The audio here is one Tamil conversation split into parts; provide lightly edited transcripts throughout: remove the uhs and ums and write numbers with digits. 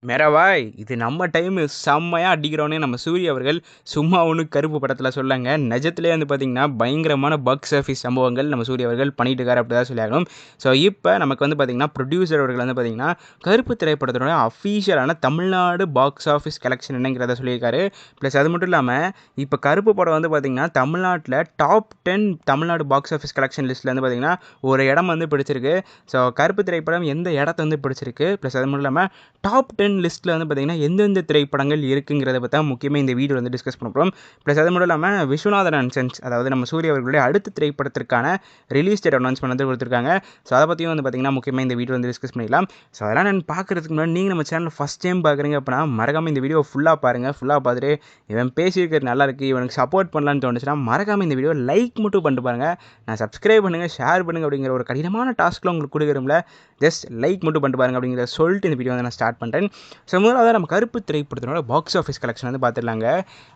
மெரவாய் இது நம்ம டைமு செம்மையாக அடிக்கிறோன்னே நம்ம சூரிய அவர்கள் சும்மா ஒன்று கருப்பு படத்தில் சொல்லாங்க. நிஜத்திலே வந்து பார்த்திங்கன்னா பயங்கரமான பாக்ஸ் ஆஃபீஸ் சம்பவங்கள் நம்ம சூரிய அவர்கள் பண்ணிட்டு இருக்காரு அப்படி தான் சொல்லியாகணும். ஸோ இப்போ நமக்கு வந்து பார்த்திங்கன்னா ப்ரொடியூசர் அவர்கள் வந்து பார்த்திங்கன்னா கருப்பு திரைப்படத்தோட அஃபீஷியலான தமிழ்நாடு பாக்ஸ் ஆஃபீஸ் கலெக்ஷன் என்னங்கிறத சொல்லியிருக்காரு. ப்ளஸ் அது மட்டும் இல்லாமல் இப்போ கருப்பு படம் வந்து பார்த்திங்கன்னா தமிழ்நாட்டில் top 10 Tamil Nadu box office collection லிஸ்ட்டில் வந்து பார்த்திங்கன்னா ஒரு இடம் வந்து பிடிச்சிருக்கு. ஸோ கருப்பு திரைப்படம் எந்த இடத்த வந்து பிடிச்சிருக்கு, ப்ளஸ் அது மட்டும் இல்லாமல் டாப் 10 லிஸ்ட்டில் வந்து பார்த்திங்கன்னா எந்தெந்த திரைப்படங்கள் இருக்குங்கிறத பற்றி தான் முக்கியமாக இந்த வீடியோ வந்து டிஸ்கஸ் பண்ண போகிறோம். ப்ளஸ் அது மட்டும் இல்லாமல் விஸ்வநாதன் அண்ட் சன்ஸ், அதாவது நம்ம சூரிய அவர்களுடைய அடுத்த திரைப்படத்திற்கான ரிலீஸ் டேட் அனௌன்ஸ்மெண்ட் வந்து கொடுத்துருக்காங்க. ஸோ அதை பற்றியும் வந்து பார்த்திங்கன்னா முக்கியமாக இந்த வீடியோ வந்து டிஸ்கஸ் பண்ணிக்கலாம். ஸோ அதெல்லாம் நான் பார்க்குறதுக்கு முன்னாடி நீங்கள் நம்ம சேனல் ஃபஸ்ட் டைம் பார்க்குறீங்க அப்படின்னா மறக்காமல் இந்த வீடியோ ஃபுல்லாக பாருங்கள். ஃபுல்லாக பார்த்துட்டு இவன் பேசியிருக்கிறது நல்லா இருக்குது, இவனுக்கு சப்போர்ட் பண்ணலான்னு தோணுச்சுன்னா மறக்காமல் இந்த வீடியோ லைக் மட்டும் பண்ணிட்டு பாருங்கள். நான் சப்ஸ்கிரைப் பண்ணுங்கள், ஷேர் பண்ணுங்கள் அப்படிங்கிற ஒரு கடினமான டாஸ்க்கில் உங்களுக்கு கொடுக்குறோம்ல, ஜஸ்ட் லைக் மட்டும் பண்ணிட்டு பாருங்கள் அப்படிங்கிற சொல்லிட்டு இந்த வீடியோ வந்து நான் ஸ்டார்ட் பண்ணுறேன். ஸோ முதலாவது நம்ம கருப்பு திரைப்படத்தினோட பாக்ஸ் ஆஃபீஸ் கலெக்ஷன் வந்து பார்த்துடலாங்க.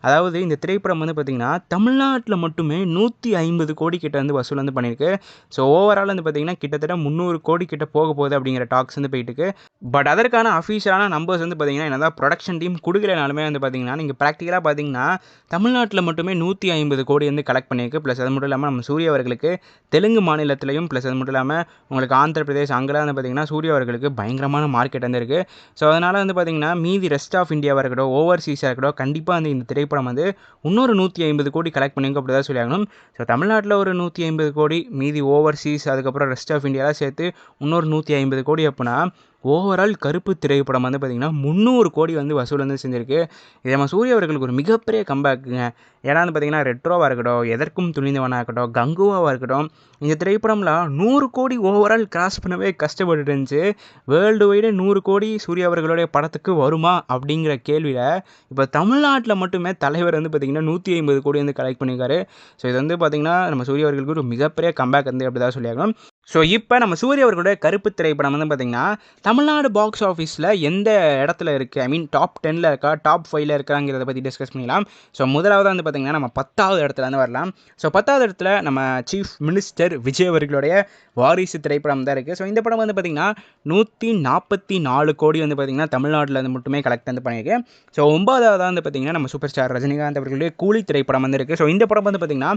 அதாவது இந்த திரைப்படம் வந்து பார்த்திங்கன்னா தமிழ்நாட்டில் மட்டுமே 150 கோடி கிட்ட வந்து வசூல் வந்து பண்ணியிருக்கு. ஸோ ஓவரால் வந்து பார்த்திங்கன்னா கிட்டத்தட்ட 300 கோடி கிட்ட போக போகுது அப்படிங்கிற டாக்ஸ் வந்து போயிட்டுருக்கு. பட் அதற்கான அஃபீஷியலான நம்பர்ஸ் வந்து பார்த்திங்கன்னா என்னதான் ப்ரொடக்ஷன் டீம் கொடுக்கலனாலுமே வந்து பார்த்திங்கன்னா நீங்கள் ப்ராக்டிக்கலாக பார்த்திங்கன்னா தமிழ்நாட்டில் மட்டுமே 150 கோடி வந்து கலெக்ட் பண்ணியிருக்கு. ப்ளஸ் அது மட்டும் இல்லாமல் நம்ம சூரிய அவர்களுக்கு தெலுங்கு மாநிலத்திலையும், ப்ளஸ் அது மட்டும் இல்லாமல் உங்களுக்கு ஆந்திர பிரதேஷ் அங்கெல்லாம் வந்து பார்த்திங்கன்னா சூரிய அவர்களுக்கு பயங்கரமான மார்க்கெட் வந்து இருக்குது. ஸோ அதனால் வந்து பார்த்திங்கன்னா மீதி ரெஸ்ட் ஆஃப் இந்தியாவாக இருக்கட்டும், ஓவர்சீஸாக இருக்கட்டும், கண்டிப்பாக வந்து இந்த திரைப்படம் வந்து இன்னொரு 150 கோடி கலெக்ட் பண்ணிங்க அப்படி தான் சொல்லியாகணும். ஸோ தமிழ்நாட்டில் ஒரு 150 கோடி, மீதி ஓவர்சீஸ் அதுக்கப்புறம் ரெஸ்ட் ஆஃப் இந்தியாலாம் சேர்த்து இன்னொரு 150 கோடி அப்படின்னா ஓவரால் கருப்பு திரைப்படம் வந்து பார்த்திங்கன்னா 300 கோடி வந்து வசூல் வந்து செஞ்சுருக்கு. இது நம்ம சூரிய அவர்களுக்கு ஒரு மிகப்பெரிய கம்பேக்குங்க. ஏன்னா வந்து பார்த்திங்கன்னா ரெட்ரோவாக இருக்கட்டும், எதற்கும் துணிந்தவனாக இருக்கட்டும், கங்குவாவாக இருக்கட்டும், இந்த திரைப்படம்லாம் 100 கோடி ஓவரால் கிராஸ் பண்ணவே கஷ்டப்பட்டு இருந்துச்சு. வேர்ல்டு வைடு 100 கோடி சூரிய அவர்களுடைய படத்துக்கு வருமா அப்படிங்கிற கேள்வியில் இப்போ தமிழ்நாட்டில் மட்டுமே தலைவர் வந்து பார்த்திங்கன்னா 150 கோடி வந்து கலெக்ட் பண்ணியிருக்காரு. ஸோ இது வந்து பார்த்திங்கன்னா நம்ம சூரிய அவர்களுக்கு ஒரு மிகப்பெரிய கம்பேக் வந்து அப்படி தான் சொல்லியாகணும். ஸோ இப்போ நம்ம சூரிய அவர்களுடைய கருப்பு திரைப்படம் வந்து பார்த்திங்கன்னா தமிழ்நாடு பாக்ஸ் ஆஃபீஸில் எந்த இடத்துல இருக்குது, ஐ மீன் டாப் 10ல் இருக்கா, டாப் 5ல் இருக்காங்கிறத பற்றி டிஸ்கஸ் பண்ணிக்கலாம். ஸோ முதலாவது வந்து பார்த்திங்கன்னா நம்ம 10வது இடத்துல வந்து வரலாம். ஸோ 10வது இடத்துல நம்ம சீஃப் மினிஸ்டர் விஜய் அவர்களுடைய வாரிசு திரைப்படம் தான் இருக்குது. ஸோ இந்த படம் வந்து பார்த்திங்கன்னா 144 கோடி வந்து பார்த்திங்கன்னா தமிழ்நாட்டில் வந்து மட்டுமே கலெக்ட் வந்து பண்ணியிருக்கு. ஸோ 9வது வந்து பார்த்திங்கன்னா நம்ம சூப்பர் ஸ்டார் ரஜினிகாந்த் அவர்களுடைய கூலி திரைப்படம் வந்து இருக்குது. ஸோ இந்த படம் வந்து பார்த்திங்கன்னா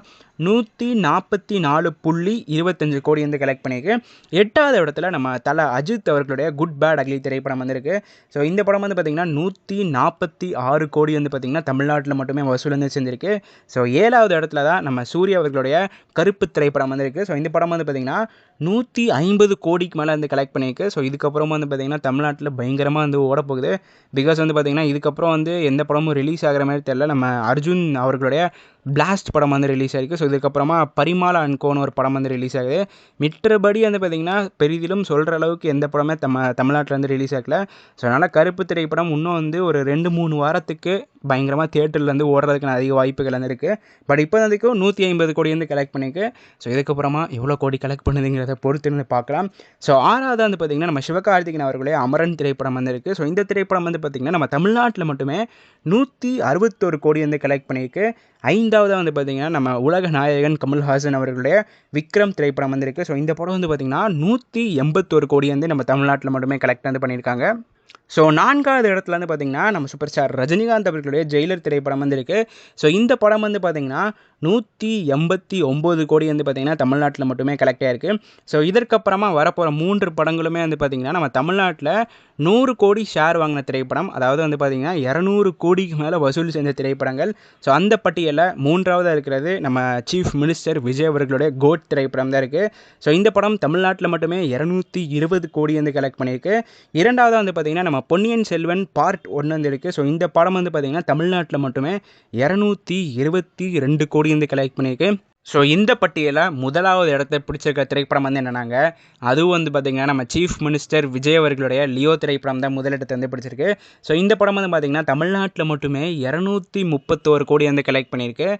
144.25 கோடி வந்து கலெக்ட் பண்ணியிருக்கு. 8வது இடத்துல நம்ம தல அஜித் அவர்களுடைய குட் பேட் அக்லி திரைப்படம் வந்திருக்கு. ஸோ இந்த படம் வந்து பார்த்திங்கன்னா 146 கோடி வந்து பார்த்திங்கன்னா தமிழ்நாட்டில் மட்டுமே வசூல் வந்து செஞ்சிருக்கு. ஸோ 7வது இடத்துல தான் நம்ம சூரிய அவர்களுடைய கருப்பு திரைப்படம் வந்திருக்கு. ஸோ இந்த படம் வந்து பார்த்திங்கன்னா 150 கோடிக்கு மேலே வந்து கலெக்ட் பண்ணியிருக்கு. ஸோ இதுக்கப்புறமா வந்து பார்த்திங்கன்னா தமிழ்நாட்டில் பயங்கரமாக வந்து ஓடப்போகுது. பிகாஸ் வந்து பார்த்திங்கன்னா இதுக்கப்புறம் வந்து எந்த படமும் ரிலீஸ் ஆகிற மாதிரி தெரியல. நம்ம அர்ஜுன் அவர்களுடைய பிளாஸ்ட் படம் வந்து ரிலீஸ் ஆகிருக்கு. ஸோ இதுக்கப்புறமா பரிமாலா அண்ட் கோன்னு ஒரு படம் வந்து ரிலீஸ் ஆகுது. மிற்றபடி வந்து பார்த்திங்கன்னா பெரிதிலும் சொல்கிற அளவுக்கு எந்த படமே தமிழ்நாட்டில் வந்து ரிலீஸ் ஆகல. ஸோ அதனால் கருப்பு திரைப்படம் இன்னும் வந்து ஒரு 2-3 வாரத்துக்கு பயங்கரமாக தியேட்டர்லேருந்து ஓடுறதுக்கான அதிக வாய்ப்புகள் வந்து இருக்குது. பட் இப்போ வரைக்கும் 150 கோடி வந்து கலெக்ட் பண்ணியிருக்கு. ஸோ இதுக்கப்புறமா எவ்வளோ கோடி கலெக்ட் பண்ணுதுங்கிறத பொறுத்து வந்து பார்க்கலாம். ஸோ 6வது வந்து பார்த்திங்கன்னா நம்ம சிவகார்த்திகேயன் அவர்களுடைய அமரன் திரைப்படம் வந்து இருக்குது. ஸோ இந்த திரைப்படம் வந்து பார்த்திங்கன்னா நம்ம தமிழ்நாட்டில் மட்டுமே 161 கோடி வந்து கலெக்ட் பண்ணியிருக்கு. 5வது வந்து பார்த்திங்கன்னா நம்ம உலக நாயகன் கமல்ஹாசன் அவர்களுடைய விக்ரம் திரைப்படம் வந்து இருக்குது. ஸோ இந்த படம் வந்து பார்த்திங்கன்னா 181 கோடி வந்து நம்ம தமிழ்நாட்டில் மட்டுமே கலெக்ட் வந்து பண்ணியிருக்காங்க. ஸோ 4வது இடத்துல வந்து பார்த்திங்கன்னா நம்ம சூப்பர் ஸ்டார் ரஜினிகாந்த் அவர்களுடைய ஜெயிலர் திரைப்படம் வந்து இருக்குது. ஸோ இந்த படம் வந்து பார்த்திங்கன்னா 189 கோடி வந்து பார்த்திங்கன்னா தமிழ்நாட்டில் மட்டுமே கலெக்ட் ஆகிருக்கு. ஸோ இதற்கப்புறமா வரப்போகிற 3 படங்களுமே வந்து பார்த்திங்கன்னா நம்ம தமிழ்நாட்டில் 100 கோடி ஷேர் வாங்கின திரைப்படம், அதாவது வந்து பார்த்திங்கன்னா 200 கோடிக்கு மேலே வசூல் செஞ்ச திரைப்படங்கள். ஸோ அந்த பட்டியலில் 3வது இருக்கிறது நம்ம சீஃப் மினிஸ்டர் விஜய் அவர்களுடைய கோட் திரைப்படம் தான் இருக்குது. ஸோ இந்த படம் தமிழ்நாட்டில் மட்டுமே 220 கோடி வந்து கலெக்ட் பண்ணியிருக்கு. 2வது வந்து பார்த்திங்கன்னா நம்ம பொன்னியின் செல்வன் பார்ட் 1 வந்து இருக்குது. ஸோ இந்த படம் வந்து பார்த்திங்கன்னா தமிழ்நாட்டில் மட்டுமே 222 கோடி வந்து கலெக்ட் பண்ணியிருக்கு. ஸோ இந்த பட்டியலில் முதலாவது இடத்தை பிடிச்சிருக்க திரைப்படம் வந்து என்னென்னாங்க, அதுவும் வந்து பார்த்திங்கன்னா நம்ம சீஃப் மினிஸ்டர் விஜய் அவர்களுடைய லியோ திரைப்படம் தான் முதலிடத்தை வந்து பிடிச்சிருக்கு. ஸோ இந்த படம் வந்து பார்த்திங்கன்னா தமிழ்நாட்டில் மட்டுமே 231 கோடி வந்து கலெக்ட் பண்ணியிருக்கு.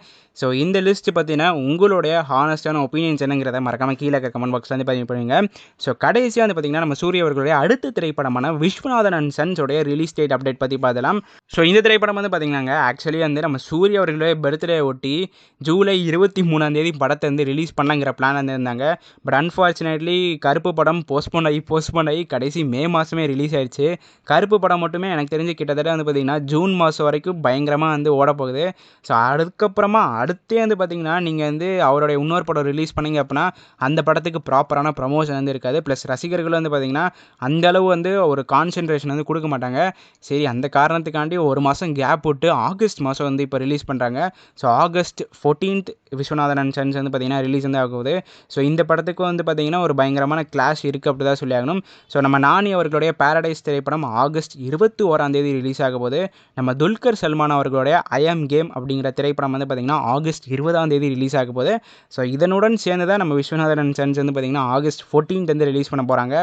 ஸோ இந்த லிஸ்ட் பார்த்தீங்கன்னா உங்களுடைய ஹானஸ்டான ஒப்பீனியன்ஸ் என்னங்கிறத மறக்காமல் கீழே கமெண்ட் பாக்ஸில் வந்து பதிவு பண்ணுங்க. ஸோ கடைசியாக வந்து பார்த்திங்கன்னா நம்ம சூரிய அவர்களுடைய அடுத்த திரைப்படமான விஸ்வநாதன் அண்ட் சன்ஸோடைய ரிலீஸ் டேட் அப்டேட் பற்றி பார்க்கலாம். ஸோ இந்த திரைப்படம் வந்து பார்த்திங்கன்னாங்க ஆக்சுவலி வந்து நம்ம சூரிய அவர்களுடைய பர்த்டே ஒட்டி ஜூலை 23 தேதி படத்தை வந்து ரிலீஸ் பண்ணலாங்கிற பிளான் வந்து இருந்தாங்க. பட் அன்ஃபார்ச்சுனேட்லி கருப்பு படம் போஸ்ட்போன் ஆகி கடைசி மே மாதமே ரிலீஸ் ஆயிடுச்சு. கருப்பு படம் மட்டுமே எனக்கு தெரிஞ்சு கிட்டத்தட்ட வந்து பார்த்திங்கன்னா ஜூன் மாதம் வரைக்கும் பயங்கரமாக வந்து ஓடப்போகுது. ஸோ அதுக்கப்புறமா அடுத்தே வந்து பார்த்திங்கன்னா நீங்கள் வந்து அவருடைய இன்னொரு படம் ரிலீஸ் பண்ணிங்க அப்படின்னா அந்த படத்துக்கு ப்ராப்பரான ப்ரமோஷன் வந்து இருக்காது. ப்ளஸ் ரசிகர்கள் வந்து பார்த்திங்கன்னா அந்தளவு வந்து ஒரு கான்சென்ட்ரேஷன் வந்து கொடுக்க மாட்டாங்க. சரி, அந்த காரணத்துக்காண்டி ஒரு மாதம் கேப் விட்டு ஆகஸ்ட் மாதம் வந்து இப்போ ரிலீஸ் பண்ணுறாங்க. So August 14th Viswanathan and sons வந்து பார்த்திங்கன்னா ரிலீஸ் வந்து ஆகுது. ஸோ இந்த படத்துக்கு வந்து பார்த்திங்கன்னா ஒரு பயங்கரமான கிளாஷ் இருக்குது அப்படி தான் சொல்லி ஆகணும். ஸோ நம்ம நானி அவர்களுடைய பாரடைஸ் திரைப்படம் ஆகஸ்ட் 21 ரிலீஸ் ஆக போது. நம்ம துல்கர் சல்மான் அவர்களுடைய ஐ ஆம் கேம் அப்படிங்கிற திரைப்படம் வந்து பார்த்திங்கன்னா ஆகஸ்ட் 20 ரிலீஸ் ஆக போகுது. ஸோ இதனுடன் சேர்ந்து தான் நம்ம விஸ்வநாதன் அண்ட் சன்ஸ் வந்து பார்த்திங்கன்னா ஆகஸ்ட் 14th வந்து ரிலீஸ் பண்ண போகிறாங்க.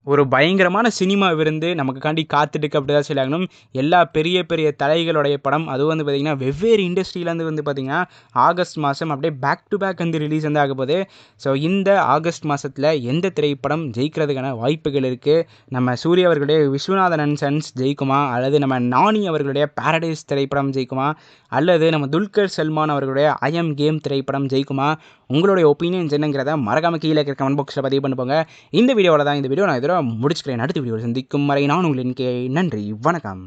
ஒரு பயங்கரமான சினிமா விருந்து நமக்குக்காண்டி காத்துட்டுருக்கு அப்படி தான் சொல்லியாகணும். எல்லா பெரிய பெரிய தலைகளுடைய படம், அதுவும் வந்து பார்த்திங்கன்னா வெவ்வேறு இண்டஸ்ட்ரியிலேருந்து வந்து பார்த்திங்கன்னா ஆகஸ்ட் மாதம் அப்படியே பேக் டு பேக் வந்து ரிலீஸ் வந்து ஆக போகுது. ஸோ இந்த ஆகஸ்ட் மாதத்தில் எந்த திரைப்படம் ஜெயிக்கிறதுக்கான வாய்ப்புகள் இருக்குது? நம்ம சூர்யா அவர்களுடைய விஸ்வநாதன் அண்ட் சன்ஸ் ஜெயிக்குமா, அல்லது நம்ம நானி அவர்களுடைய பாரடைஸ் திரைப்படம் ஜெயிக்குமா, அல்லது நம்ம துல்கர் சல்மான் அவர்களுடைய ஐ ஆம் கேம் திரைப்படம் ஜெயிக்குமா? உங்களுடைய ஒப்பீனியன்ஸ் என்னங்கிறத மறக்காம கீழே இருக்கிற கமெண்ட் பாக்ஸில் பதிவு பண்ணி போங்க. இந்த வீடியோ நான் இதோட முடிச்சுக்கிறேன். அடுத்த வீடியோவில் சந்திக்கும் வரை நான் உங்களின் நன்றி, வணக்கம்.